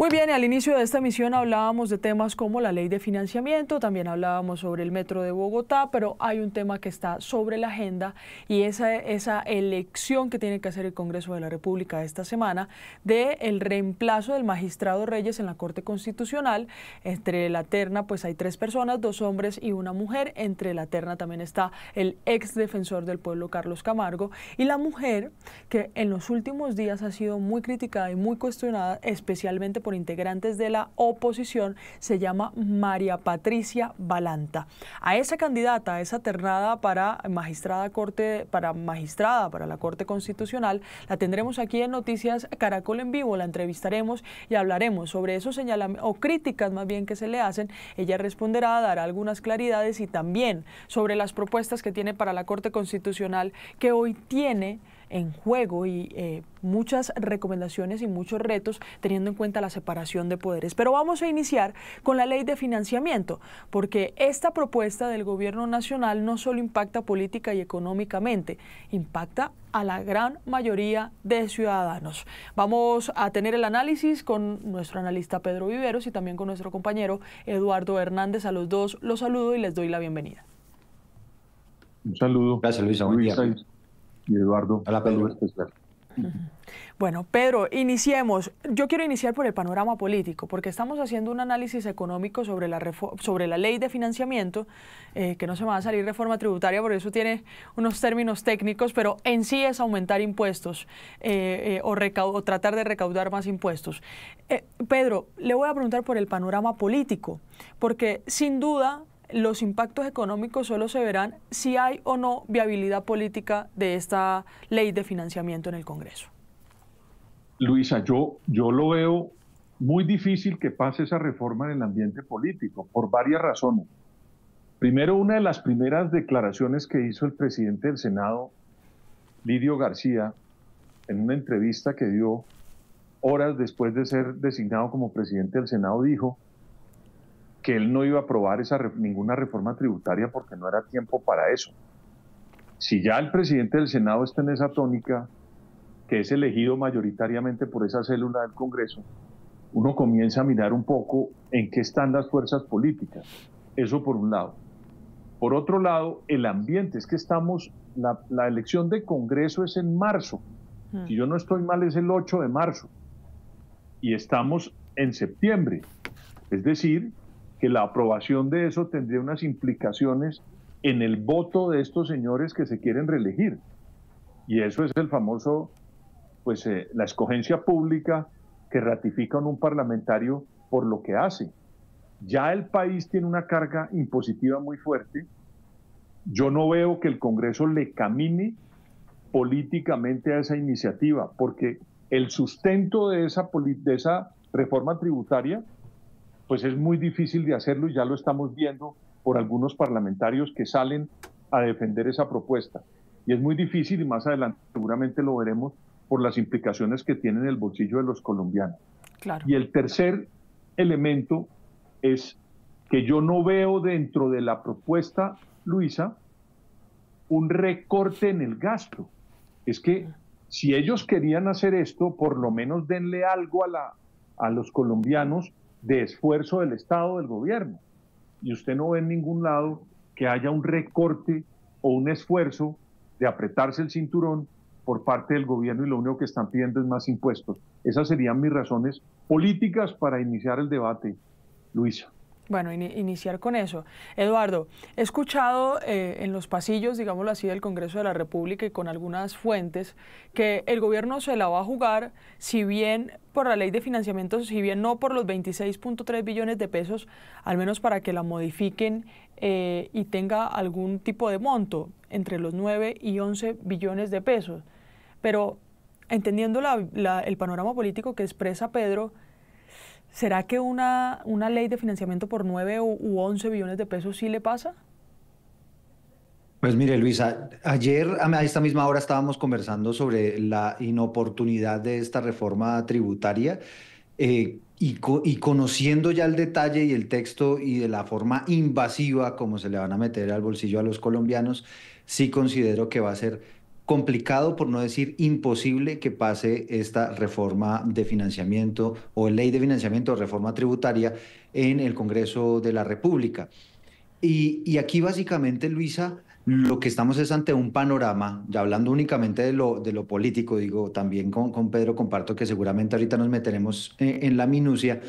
Muy bien, al inicio de esta emisión hablábamos de temas como la ley de financiamiento, también hablábamos sobre el metro de Bogotá, pero hay un tema que está sobre la agenda y esa elección que tiene que hacer el Congreso de la República esta semana del reemplazo del magistrado Reyes en la Corte Constitucional. Entre la terna pues hay 3 personas, 2 hombres y una mujer. Entre la terna también está el ex defensor del pueblo Carlos Camargo y la mujer que en los últimos días ha sido muy criticada y muy cuestionada, especialmente por integrantes de la oposición, se llama María Patricia Balanta. A esa candidata, a esa ternada para magistrada para la Corte Constitucional, la tendremos aquí en Noticias Caracol en Vivo, la entrevistaremos y hablaremos sobre esos señalamientos o críticas más bien que se le hacen. Ella responderá, dará algunas claridades y también sobre las propuestas que tiene para la Corte Constitucional, que hoy tiene en juego y muchas recomendaciones y muchos retos teniendo en cuenta la separación de poderes. Pero vamos a iniciar con la ley de financiamiento, porque esta propuesta del gobierno nacional no solo impacta política y económicamente, impacta a la gran mayoría de ciudadanos. Vamos a tener el análisis con nuestro analista Pedro Viveros y también con nuestro compañero Eduardo Hernández. A los dos los saludo y les doy la bienvenida. Un saludo. Gracias, Luisa. Buen día. Y Eduardo. Hola, Pedro. Especial. Bueno, Pedro, iniciemos. Yo quiero iniciar por el panorama político, porque estamos haciendo un análisis económico sobre la ley de financiamiento, que no se me va a salir reforma tributaria, porque eso tiene unos términos técnicos, pero en sí es aumentar impuestos o tratar de recaudar más impuestos. Pedro, le voy a preguntar por el panorama político, porque sin duda los impactos económicos solo se verán si hay o no viabilidad política de esta ley de financiamiento en el Congreso. Luisa, yo lo veo muy difícil que pase esa reforma en el ambiente político, por varias razones. Primero, una de las primeras declaraciones que hizo el presidente del Senado, Lidio García, en una entrevista que dio horas después de ser designado como presidente del Senado, dijo que él no iba a aprobar ninguna reforma tributaria porque no era tiempo para eso. Si ya el presidente del Senado está en esa tónica, que es elegido mayoritariamente por esa célula del Congreso, uno comienza a mirar un poco en qué están las fuerzas políticas. Eso por un lado. Por otro lado, el ambiente. Es que la elección de Congreso es en marzo. Si yo no estoy mal, es el 8 de marzo. Y estamos en septiembre. Es decir, que la aprobación de eso tendría unas implicaciones en el voto de estos señores que se quieren reelegir. Y eso es el famoso, la escogencia pública que ratifica en un parlamentario por lo que hace. Ya el país tiene una carga impositiva muy fuerte. Yo no veo que el Congreso le camine políticamente a esa iniciativa, porque el sustento de esa reforma tributaria pues es muy difícil de hacerlo y ya lo estamos viendo por algunos parlamentarios que salen a defender esa propuesta. Y es muy difícil y más adelante seguramente lo veremos por las implicaciones que tiene en el bolsillo de los colombianos. Claro. Y el tercer elemento es que yo no veo dentro de la propuesta, Luisa, un recorte en el gasto. Es que si ellos querían hacer esto, por lo menos denle algo a los colombianos de esfuerzo del Estado, del gobierno. Y usted no ve en ningún lado que haya un recorte o un esfuerzo de apretarse el cinturón por parte del gobierno y lo único que están pidiendo es más impuestos. Esas serían mis razones políticas para iniciar el debate, Luisa. Bueno, iniciar con eso. Eduardo, he escuchado en los pasillos, digámoslo así, del Congreso de la República y con algunas fuentes que el gobierno se la va a jugar, si bien por la ley de financiamiento, si bien no por los 26.3 billones de pesos, al menos para que la modifiquen y tenga algún tipo de monto entre los 9 y 11 billones de pesos. Pero entendiendo el panorama político que expresa Pedro, ¿será que una ley de financiamiento por 9 u 11 billones de pesos sí le pasa? Pues mire, Luisa, ayer a esta misma hora estábamos conversando sobre la inoportunidad de esta reforma tributaria y conociendo ya el detalle y el texto y de la forma invasiva como se le van a meter al bolsillo a los colombianos, sí considero que va a ser complicado, por no decir imposible, que pase esta reforma de financiamiento o ley de financiamiento o reforma tributaria en el Congreso de la República. Y aquí básicamente, Luisa, lo que estamos es ante un panorama, ya hablando únicamente de lo político, digo, también con Pedro comparto que seguramente ahorita nos meteremos en la minucia,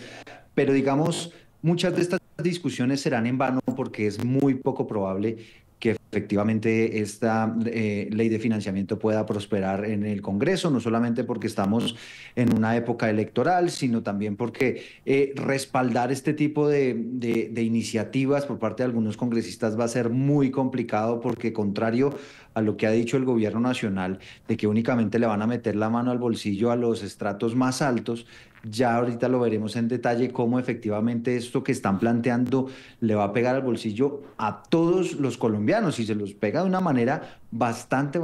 pero digamos, muchas de estas discusiones serán en vano porque es muy poco probable que efectivamente esta ley de financiamiento pueda prosperar en el Congreso, no solamente porque estamos en una época electoral, sino también porque respaldar este tipo de iniciativas por parte de algunos congresistas va a ser muy complicado porque contrario a lo que ha dicho el gobierno nacional, de que únicamente le van a meter la mano al bolsillo a los estratos más altos, ya ahorita lo veremos en detalle cómo efectivamente esto que están planteando le va a pegar al bolsillo a todos los colombianos y se los pega de una manera bastante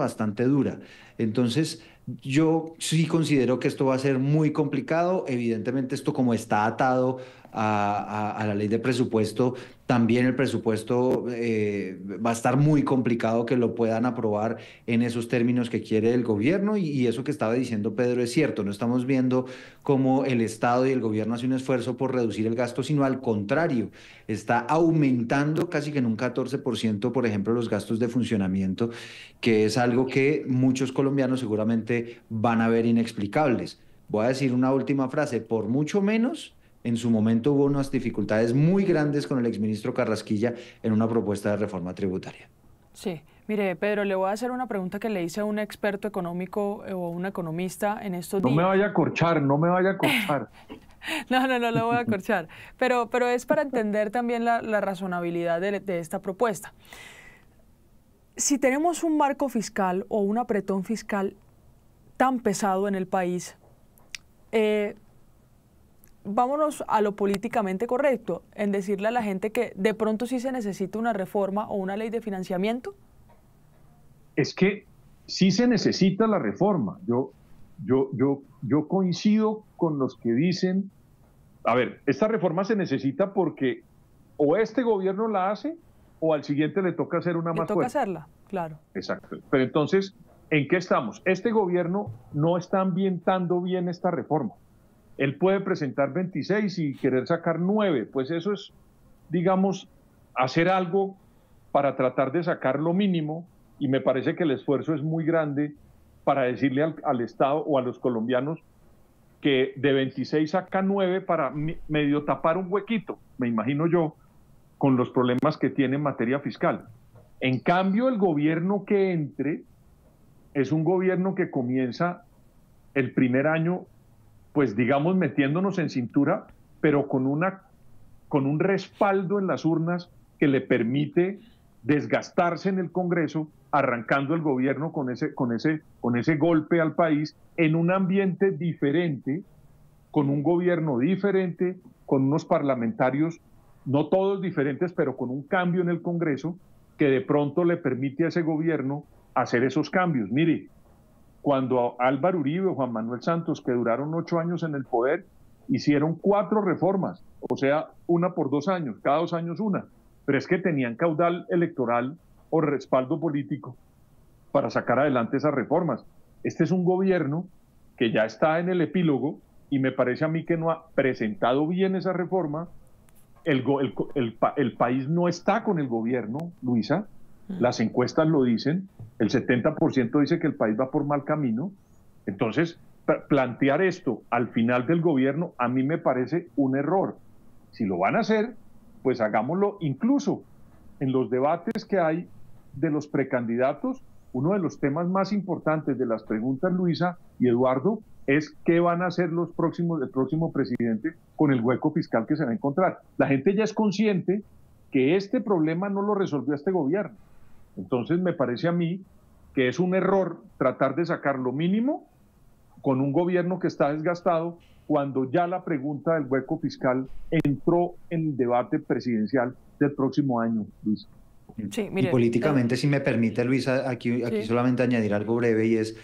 dura. Entonces, yo sí considero que esto va a ser muy complicado. Evidentemente, esto como está atado a la ley de presupuesto, también el presupuesto va a estar muy complicado que lo puedan aprobar en esos términos que quiere el gobierno y eso que estaba diciendo Pedro es cierto, no estamos viendo cómo el Estado y el gobierno hace un esfuerzo por reducir el gasto, sino al contrario, está aumentando casi que en un 14%, por ejemplo, los gastos de funcionamiento, que es algo que muchos colombianos seguramente van a ver inexplicables. Voy a decir una última frase, por mucho menos en su momento hubo unas dificultades muy grandes con el exministro Carrasquilla en una propuesta de reforma tributaria. Sí, mire, Pedro, le voy a hacer una pregunta que le hice a un experto económico o un economista en estos días. No me vaya a corchar, no me vaya a corchar. No lo voy a corchar, pero es para entender también la razonabilidad de esta propuesta. Si tenemos un marco fiscal o un apretón fiscal tan pesado en el país, vámonos a lo políticamente correcto, en decirle a la gente que de pronto sí se necesita una reforma o una ley de financiamiento. Es que sí se necesita la reforma. Yo coincido con los que dicen, a ver, esta reforma se necesita porque o este gobierno la hace o al siguiente le toca hacer una más fuerte. Le toca hacerla, claro. Exacto. Pero entonces, ¿en qué estamos? Este gobierno no está ambientando bien esta reforma. Él puede presentar 26 y querer sacar 9, pues eso es, digamos, hacer algo para tratar de sacar lo mínimo, y me parece que el esfuerzo es muy grande para decirle al Estado o a los colombianos que de 26 saca 9 para medio tapar un huequito, me imagino yo, con los problemas que tiene en materia fiscal. En cambio, el gobierno que entre es un gobierno que comienza el primer año, pues digamos, metiéndonos en cintura, pero con un respaldo en las urnas que le permite desgastarse en el Congreso, arrancando el gobierno con ese golpe al país en un ambiente diferente, con un gobierno diferente, con unos parlamentarios, no todos diferentes, pero con un cambio en el Congreso que de pronto le permite a ese gobierno hacer esos cambios. Mire, cuando Álvaro Uribe o Juan Manuel Santos, que duraron 8 años en el poder, hicieron 4 reformas, o sea, una por 2 años, cada 2 años una, pero es que tenían caudal electoral o respaldo político para sacar adelante esas reformas. Este es un gobierno que ya está en el epílogo y me parece a mí que no ha presentado bien esa reforma. El país no está con el gobierno, Luisa, las encuestas lo dicen, el 70% dice que el país va por mal camino. Entonces, plantear esto al final del gobierno a mí me parece un error. Si lo van a hacer, pues hagámoslo incluso en los debates que hay de los precandidatos. Uno de los temas más importantes de las preguntas, Luisa y Eduardo, es qué van a hacer el próximo presidente con el hueco fiscal que se va a encontrar. La gente ya es consciente que este problema no lo resolvió este gobierno. Entonces me parece a mí que es un error tratar de sacar lo mínimo con un gobierno que está desgastado cuando ya la pregunta del hueco fiscal entró en el debate presidencial del próximo año, Luis. Sí, mire, y políticamente, si me permite, Luisa, aquí sí, solamente añadir algo breve, y es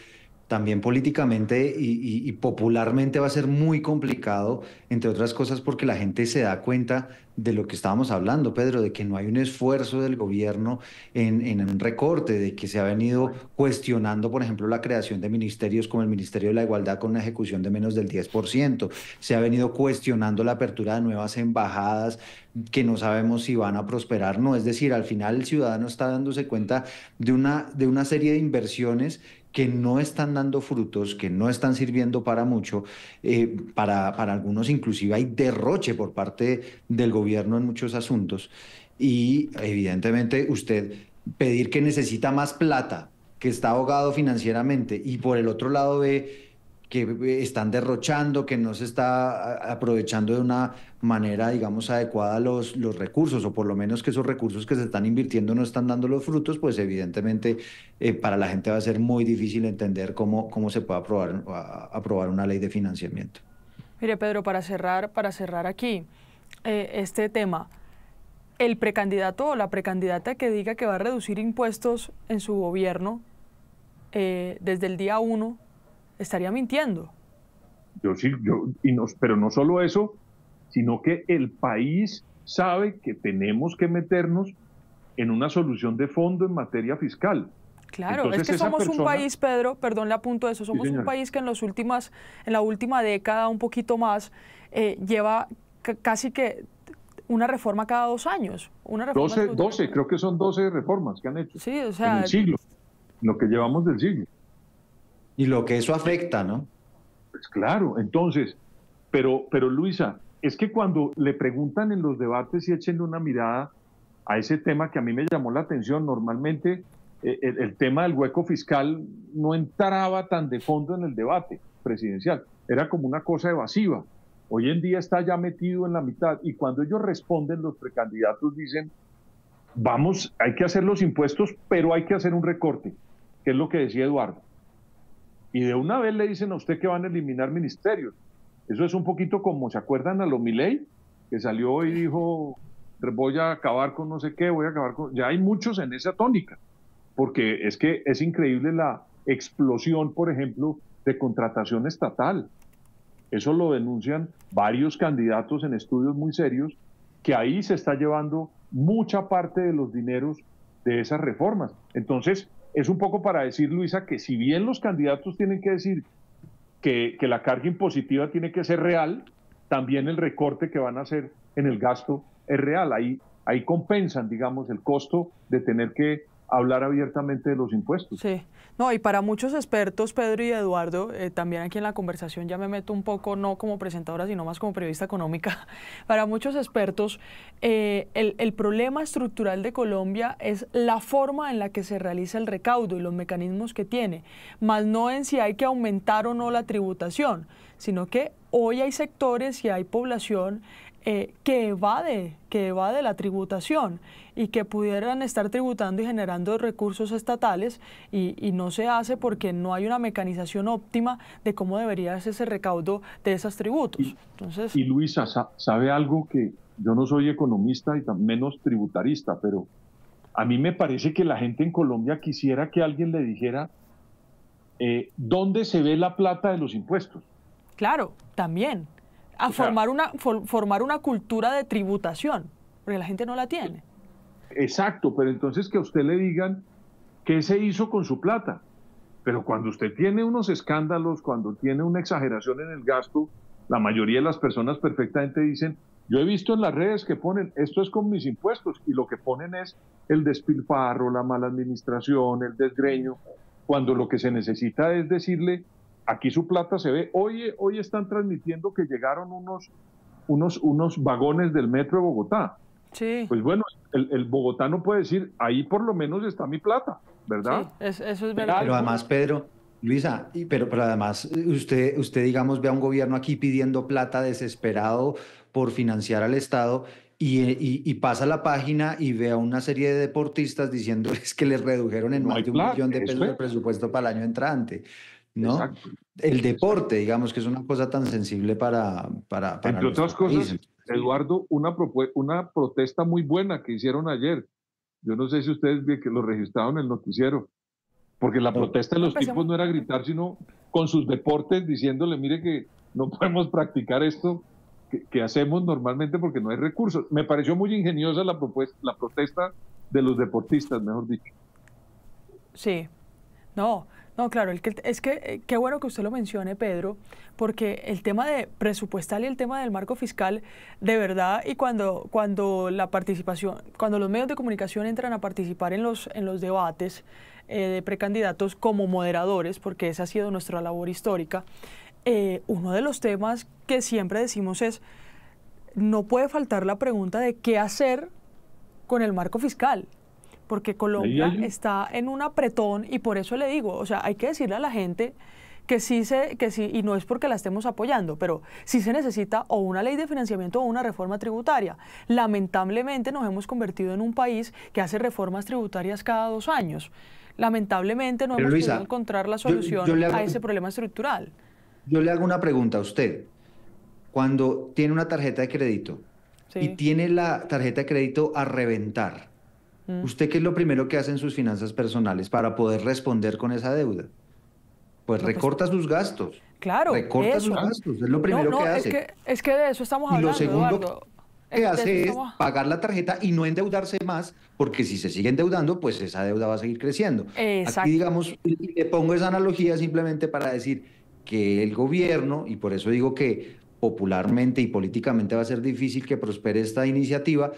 también políticamente y popularmente va a ser muy complicado, entre otras cosas porque la gente se da cuenta de lo que estábamos hablando, Pedro, de que no hay un esfuerzo del gobierno en un recorte, de que se ha venido cuestionando, por ejemplo, la creación de ministerios como el Ministerio de la Igualdad con una ejecución de menos del 10%, se ha venido cuestionando la apertura de nuevas embajadas que no sabemos si van a prosperar, no, es decir, al final el ciudadano está dándose cuenta de una serie de inversiones que no están dando frutos, que no están sirviendo para mucho, para algunos inclusive hay derroche por parte del gobierno en muchos asuntos y evidentemente usted pedir que necesita más plata, que está ahogado financieramente y por el otro lado ve que están derrochando, que no se está aprovechando de una manera, digamos, adecuada los recursos, o por lo menos que esos recursos que se están invirtiendo no están dando los frutos, pues evidentemente para la gente va a ser muy difícil entender cómo se puede aprobar una ley de financiamiento. Mire, Pedro, para cerrar aquí este tema, el precandidato o la precandidata que diga que va a reducir impuestos en su gobierno desde el día 1 estaría mintiendo. Yo sí, pero no solo eso, sino que el país sabe que tenemos que meternos en una solución de fondo en materia fiscal. Claro, Entonces, es que somos un país, Pedro, perdón, le apunto eso, somos un país que en la última década, un poquito más, lleva casi que una reforma cada 2 años. Una reforma 12, creo que son 12 reformas que han hecho sí, o sea, en el siglo, lo que llevamos del siglo. Y lo que eso afecta, ¿no? Pues claro, entonces, pero Luisa, es que cuando le preguntan en los debates y échenle una mirada a ese tema que a mí me llamó la atención, normalmente el tema del hueco fiscal no entraba tan de fondo en el debate presidencial, era como una cosa evasiva. Hoy en día está ya metido en la mitad y cuando ellos responden, los precandidatos dicen, vamos, hay que hacer los impuestos, pero hay que hacer un recorte, que es lo que decía Eduardo. Y de una vez le dicen a usted que van a eliminar ministerios. Eso es un poquito como, ¿se acuerdan a lo Milei? Que salió y dijo, voy a acabar con no sé qué, voy a acabar con... Ya hay muchos en esa tónica, porque es que es increíble la explosión, por ejemplo, de contratación estatal. Eso lo denuncian varios candidatos en estudios muy serios, que ahí se está llevando mucha parte de los dineros de esas reformas. Entonces, es un poco para decir, Luisa, que si bien los candidatos tienen que decir que la carga impositiva tiene que ser real, también el recorte que van a hacer en el gasto es real. Ahí compensan, digamos, el costo de tener que hablar abiertamente de los impuestos. Sí, no, y para muchos expertos, Pedro y Eduardo, también aquí en la conversación ya me meto un poco, no como presentadora, sino más como periodista económica, para muchos expertos, el problema estructural de Colombia es la forma en la que se realiza el recaudo y los mecanismos que tiene, más no en si hay que aumentar o no la tributación, sino que hoy hay sectores y hay población que evade la tributación y que pudieran estar tributando y generando recursos estatales y no se hace porque no hay una mecanización óptima de cómo debería ser ese recaudo de esos tributos. Entonces, y Luisa, ¿sabe algo? Que yo no soy economista y menos tributarista, pero a mí me parece que la gente en Colombia quisiera que alguien le dijera dónde se ve la plata de los impuestos. Claro, también. A formar una cultura de tributación, porque la gente no la tiene. Exacto, pero entonces que a usted le digan qué se hizo con su plata. Pero cuando usted tiene unos escándalos, cuando tiene una exageración en el gasto, la mayoría de las personas perfectamente dicen, yo he visto en las redes que ponen, esto es con mis impuestos, y lo que ponen es el despilfarro, la mala administración, el desgreño, cuando lo que se necesita es decirle, aquí su plata se ve. Hoy están transmitiendo que llegaron unos vagones del metro de Bogotá. Sí. Pues bueno, el bogotano puede decir, ahí por lo menos está mi plata, ¿verdad? Sí, eso es verdad. Pero además, Pedro, Luisa, pero además usted, digamos, ve a un gobierno aquí pidiendo plata desesperado por financiar al Estado y pasa la página y ve a una serie de deportistas diciendo es que les redujeron en más de 1 millón de pesos el presupuesto para el año entrante, ¿no? Exacto. El deporte, digamos, que es una cosa tan sensible para entre otras cosas, país. Eduardo, una protesta muy buena que hicieron ayer. Yo no sé si ustedes vieron que lo registraron en el noticiero. porque la protesta de los Empecemos. tipos no era gritar, sino con sus deportes, diciéndole, mire que no podemos practicar esto que hacemos normalmente porque no hay recursos. Me pareció muy ingeniosa la protesta de los deportistas, mejor dicho. Sí, no, claro, qué bueno que usted lo mencione, Pedro, porque el tema de presupuestal y el tema del marco fiscal, de verdad, y cuando la participación, cuando los medios de comunicación entran a participar en los debates de precandidatos como moderadores, porque esa ha sido nuestra labor histórica, uno de los temas que siempre decimos es, no puede faltar la pregunta de qué hacer con el marco fiscal, porque Colombia está en un apretón y por eso le digo, o sea, hay que decirle a la gente que sí, y no es porque la estemos apoyando, pero sí se necesita o una ley de financiamiento o una reforma tributaria. Lamentablemente nos hemos convertido en un país que hace reformas tributarias cada 2 años. Lamentablemente no hemos podido encontrar la solución a ese problema estructural. Yo le hago una pregunta a usted. Cuando tiene una tarjeta de crédito y tiene la tarjeta de crédito a reventar, ¿usted qué es lo primero que hace en sus finanzas personales para poder responder con esa deuda? Pues recorta sus gastos. Claro, recorta sus gastos, es lo primero que hace. Es que de eso estamos hablando, y lo segundo Eduardo, que hace es pagar la tarjeta y no endeudarse más, porque si se sigue endeudando, pues esa deuda va a seguir creciendo. Exacto. Aquí, digamos, y le pongo esa analogía simplemente para decir que el gobierno, y por eso digo que popularmente y políticamente va a ser difícil que prospere esta iniciativa,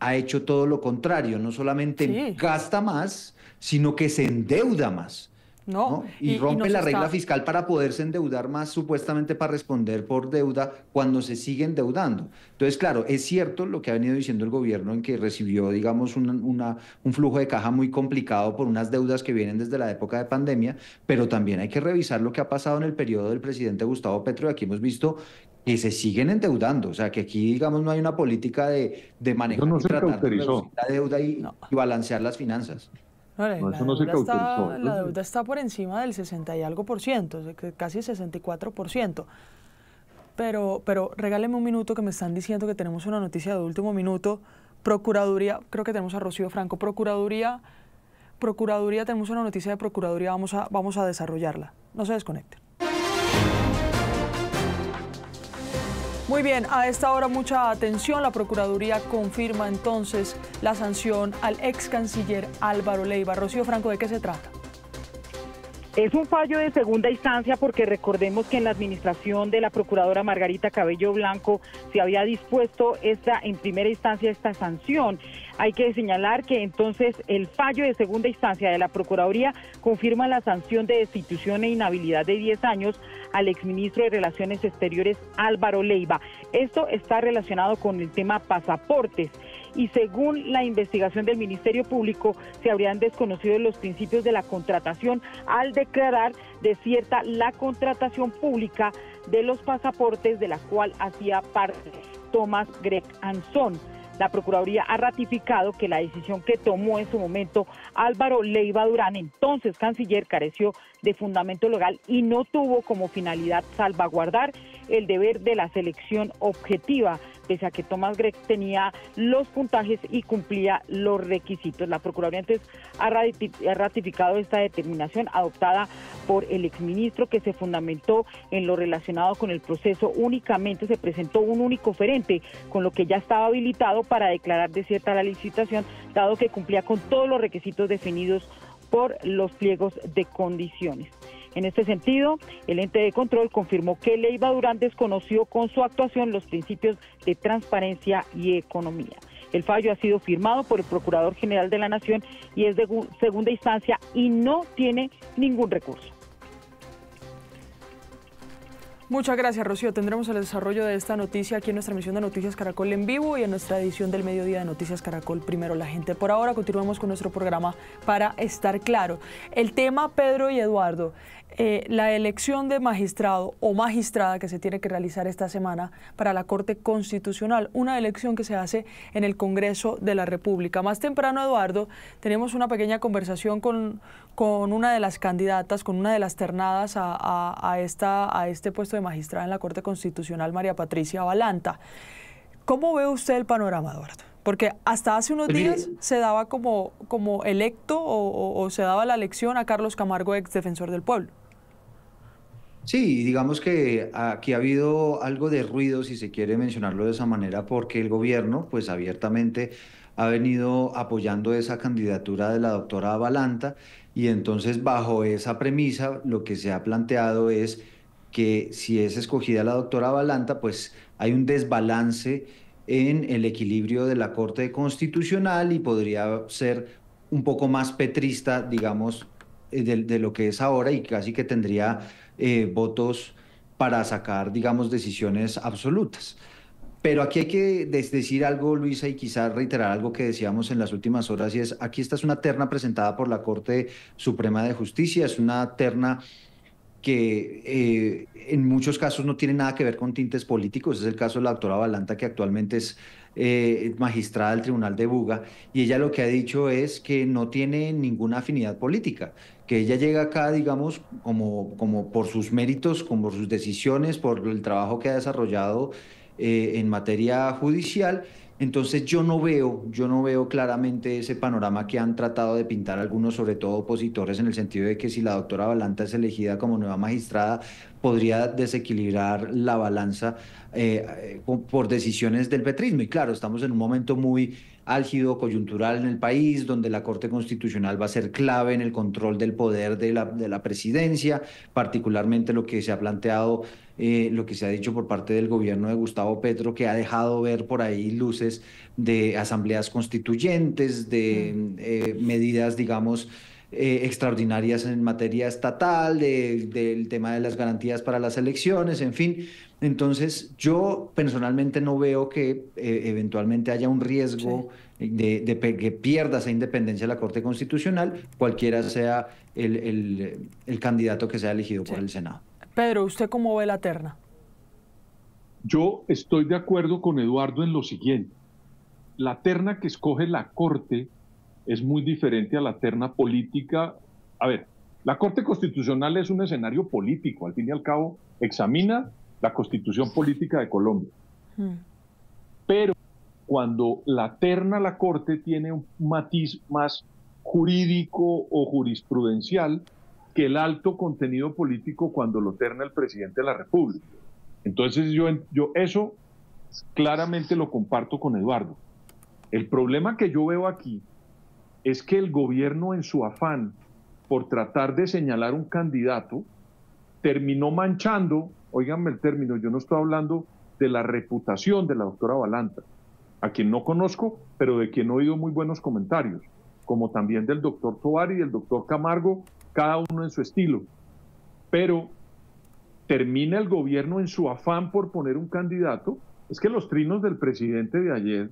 ha hecho todo lo contrario, no solamente gasta más, sino que se endeuda más. ¿no? Y rompe la regla fiscal para poderse endeudar más, supuestamente para responder por deuda cuando se sigue endeudando. Entonces, claro, es cierto lo que ha venido diciendo el gobierno en que recibió, digamos, un flujo de caja muy complicado por unas deudas que vienen desde la época de pandemia, pero también hay que revisar lo que ha pasado en el periodo del presidente Gustavo Petro, y aquí hemos visto que se siguen endeudando, o sea, que aquí, digamos, no hay una política de manejar y tratar de reducir la deuda y balancear las finanzas. No, la deuda está por encima del 60 y algo por ciento, casi 64%. Pero regáleme un minuto, que me están diciendo que tenemos una noticia de último minuto. Procuraduría, creo que tenemos a Rocío Franco. Procuraduría, tenemos una noticia de Procuraduría, vamos a desarrollarla. No se desconecten. Muy bien, a esta hora mucha atención. La Procuraduría confirma entonces la sanción al ex canciller Álvaro Leiva. Rocío Franco, ¿de qué se trata? Es un fallo de segunda instancia porque recordemos que en la administración de la procuradora Margarita Cabello Blanco se había dispuesto en primera instancia esta sanción. Hay que señalar que entonces el fallo de segunda instancia de la Procuraduría confirma la sanción de destitución e inhabilidad de 10 años al exministro de Relaciones Exteriores Álvaro Leiva. Esto está relacionado con el tema pasaportes. Y según la investigación del Ministerio Público, se habrían desconocido los principios de la contratación al declarar desierta la contratación pública de los pasaportes, de la cual hacía parte Tomás Greg Anson. La Procuraduría ha ratificado que la decisión que tomó en su momento Álvaro Leiva Durán, entonces canciller, careció de fundamento legal y no tuvo como finalidad salvaguardar el deber de la selección objetiva, pese a que Tomás Grech tenía los puntajes y cumplía los requisitos. La Procuraduría entonces ha ratificado esta determinación adoptada por el exministro, que se fundamentó en lo relacionado con el proceso. Únicamente se presentó un único oferente, con lo que ya estaba habilitado para declarar desierta la licitación, dado que cumplía con todos los requisitos definidos por los pliegos de condiciones. En este sentido, el ente de control confirmó que Leiva Durán desconoció con su actuación los principios de transparencia y economía. El fallo ha sido firmado por el Procurador General de la Nación y es de segunda instancia y no tiene ningún recurso. Muchas gracias, Rocío. Tendremos el desarrollo de esta noticia aquí en nuestra emisión de Noticias Caracol en vivo y en nuestra edición del mediodía de Noticias Caracol Primero la Gente. Por ahora continuamos con nuestro programa para estar claro. El tema, Pedro y Eduardo, la elección de magistrado o magistrada que se tiene que realizar esta semana para la Corte Constitucional, una elección que se hace en el Congreso de la República. Más temprano, Eduardo, tenemos una pequeña conversación con una de las candidatas, con una de las ternadas a este puesto de magistrada en la Corte Constitucional, María Patricia Balanta. ¿Cómo ve usted el panorama, Eduardo? Porque hasta hace unos días se daba como electo o se daba la elección a Carlos Camargo, ex defensor del pueblo. Sí, digamos que aquí ha habido algo de ruido, si se quiere mencionarlo de esa manera, porque el gobierno, pues abiertamente ha venido apoyando esa candidatura de la doctora Balanta, y entonces bajo esa premisa lo que se ha planteado es que si es escogida la doctora Balanta, pues hay un desbalance en el equilibrio de la Corte Constitucional y podría ser un poco más petrista, digamos, de lo que es ahora, y casi que tendría votos para sacar, digamos, decisiones absolutas. Pero aquí hay que decir algo, Luisa, y quizás reiterar algo que decíamos en las últimas horas, y es, aquí esta es una terna presentada por la Corte Suprema de Justicia, es una terna que en muchos casos no tiene nada que ver con tintes políticos. Es el caso de la doctora Balanta, que actualmente es magistrada del Tribunal de Buga, y ella lo que ha dicho es que no tiene ninguna afinidad política, que ella llega acá, digamos, como por sus méritos, como por sus decisiones, por el trabajo que ha desarrollado en materia judicial. Entonces yo no veo claramente ese panorama que han tratado de pintar algunos, sobre todo opositores, en el sentido de que si la doctora Balanta es elegida como nueva magistrada, podría desequilibrar la balanza por decisiones del petrismo. Y claro, estamos en un momento muy álgido, coyuntural en el país, donde la Corte Constitucional va a ser clave en el control del poder de la presidencia, particularmente lo que se ha planteado, lo que se ha dicho por parte del gobierno de Gustavo Petro, que ha dejado ver por ahí luces de asambleas constituyentes, de medidas, digamos, extraordinarias en materia estatal, del tema de las garantías para las elecciones, en fin. Entonces, yo personalmente no veo que eventualmente haya un riesgo de que pierda esa independencia la Corte Constitucional, cualquiera sea el candidato que sea elegido por el Senado. Pedro, ¿usted cómo ve la terna? Yo estoy de acuerdo con Eduardo en lo siguiente. La terna que escoge la Corte es muy diferente a la terna política. A ver, la Corte Constitucional es un escenario político, al fin y al cabo examina la Constitución política de Colombia. Pero cuando la terna la Corte tiene un matiz más jurídico o jurisprudencial que el alto contenido político cuando lo terna el presidente de la República. Entonces yo eso claramente lo comparto con Eduardo. El problema que yo veo aquí es que el gobierno, en su afán por tratar de señalar un candidato, terminó manchando, óiganme el término, yo no estoy hablando de la reputación de la doctora Balanta, a quien no conozco, pero de quien he oído muy buenos comentarios, como también del doctor Tovar y del doctor Camargo, cada uno en su estilo. Pero termina el gobierno en su afán por poner un candidato. Es que los trinos del presidente de ayer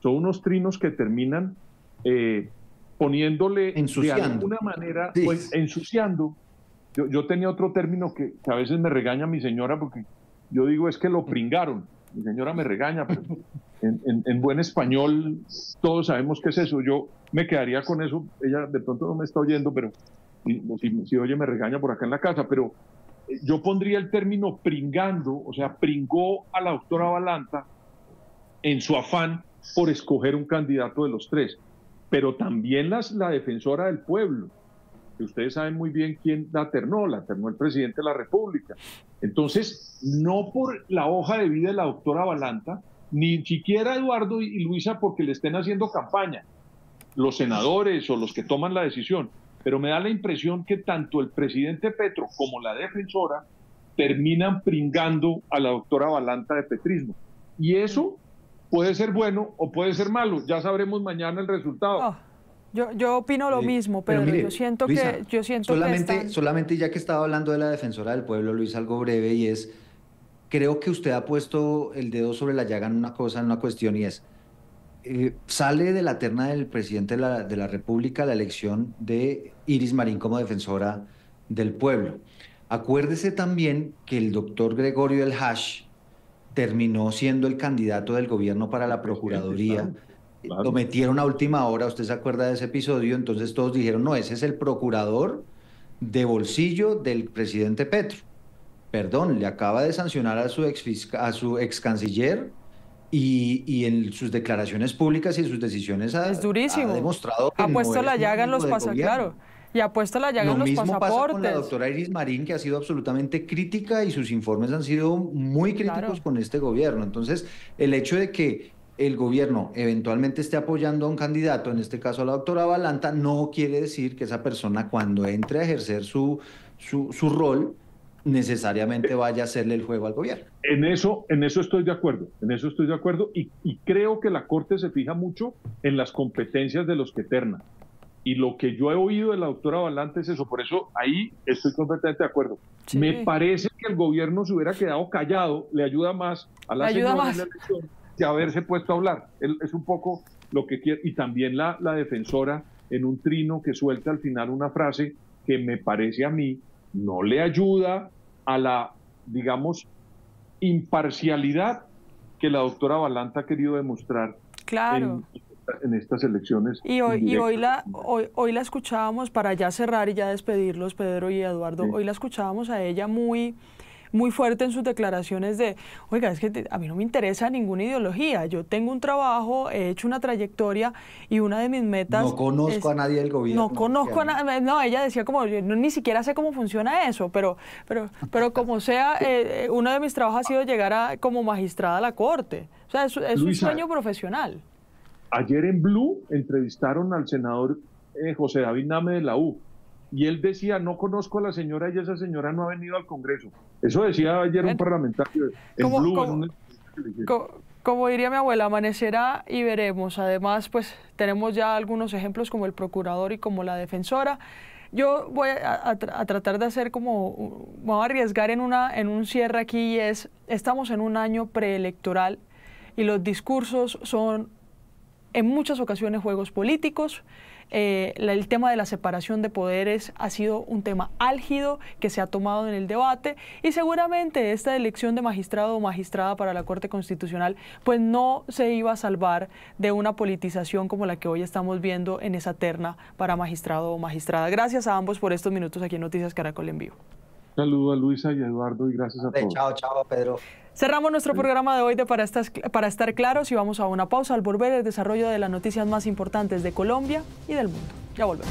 son unos trinos que terminan poniéndole de alguna manera, sí, pues ensuciando. Yo tenía otro término que a veces me regaña mi señora, porque yo digo es que lo pringaron. Mi señora me regaña, pero en buen español todos sabemos qué es eso. Yo me quedaría con eso. Ella de pronto no me está oyendo, pero si oye me regaña por acá en la casa. Pero yo pondría el término pringando, o sea, pringó a la doctora Balanta en su afán por escoger un candidato de los tres. Pero también la defensora del pueblo, que ustedes saben muy bien quién la ternó el presidente de la República. Entonces, no por la hoja de vida de la doctora Balanta, ni siquiera Eduardo y Luisa porque le estén haciendo campaña, los senadores o los que toman la decisión, pero me da la impresión que tanto el presidente Petro como la defensora terminan pringando a la doctora Balanta de petrismo. Y eso puede ser bueno o puede ser malo, ya sabremos mañana el resultado. Yo opino lo mismo, pero mire, yo siento Luisa, solamente ya que estaba hablando de la defensora del pueblo, Luis, algo breve, y es, creo que usted ha puesto el dedo sobre la llaga en una cosa, en una cuestión, y es, sale de la terna del presidente de la República la elección de Iris Marín como defensora del pueblo. Acuérdese también que el doctor Gregorio El Hash terminó siendo el candidato del gobierno para la Procuraduría. Claro. Lo metieron a última hora, usted se acuerda de ese episodio, entonces todos dijeron, no, ese es el procurador de bolsillo del presidente Petro. Perdón, le acaba de sancionar a su ex canciller y en sus declaraciones públicas y en sus decisiones Es durísimo. ha demostrado que Ha no puesto es la un llaga en amigo los del pasaportes, claro. gobierno. Y ha puesto la llaga Lo en los mismo pasa con la pasaportes. doctora Iris Marín, que ha sido absolutamente crítica y sus informes han sido muy críticos Claro. con este gobierno. Entonces, el hecho de que el gobierno eventualmente esté apoyando a un candidato, en este caso a la doctora Balanta, no quiere decir que esa persona cuando entre a ejercer su rol necesariamente vaya a hacerle el juego al gobierno. En eso estoy de acuerdo, y creo que la Corte se fija mucho en las competencias de los que ternan. Y lo que yo he oído de la doctora Balanta es eso, por eso ahí estoy completamente de acuerdo. Sí. Me parece que el gobierno se hubiera quedado callado, le ayuda más a la señora en la elección que haberse puesto a hablar. Es un poco lo que quiere, y también la defensora en un trino que suelta al final una frase que me parece a mí no le ayuda a la, digamos, imparcialidad que la doctora Balanta ha querido demostrar Claro. en estas elecciones. Y hoy la escuchábamos, para ya cerrar y ya despedirlos, Pedro y Eduardo, Sí. hoy la escuchábamos a ella muy fuerte en sus declaraciones de, oiga, es que a mí no me interesa ninguna ideología, yo tengo un trabajo, he hecho una trayectoria y una de mis metas No conozco a nadie del gobierno. No conozco a nadie, no, ella decía como, yo ni siquiera sé cómo funciona eso, pero como sea, uno de mis trabajos ha sido llegar como magistrada a la Corte, o sea, es un Luisa, sueño profesional. Ayer en Blue entrevistaron al senador José David Name de la U, y él decía, no conozco a la señora y esa señora no ha venido al Congreso. Eso decía ayer un parlamentario en Blue. Como diría mi abuela, amanecerá y veremos. Además, pues tenemos ya algunos ejemplos como el procurador y como la defensora. Yo voy a tratar de hacer como, voy a arriesgar en un cierre aquí, y estamos en un año preelectoral y los discursos son en muchas ocasiones juegos políticos. El tema de la separación de poderes ha sido un tema álgido que se ha tomado en el debate, y seguramente esta elección de magistrado o magistrada para la Corte Constitucional pues no se iba a salvar de una politización como la que hoy estamos viendo en esa terna para magistrado o magistrada. Gracias a ambos por estos minutos aquí en Noticias Caracol en Vivo. Saludos a Luisa y a Eduardo y gracias a todos. Chao, Pedro. Cerramos nuestro programa de hoy de Para Estar Claros y vamos a una pausa. Al volver, el desarrollo de las noticias más importantes de Colombia y del mundo. Ya volvemos.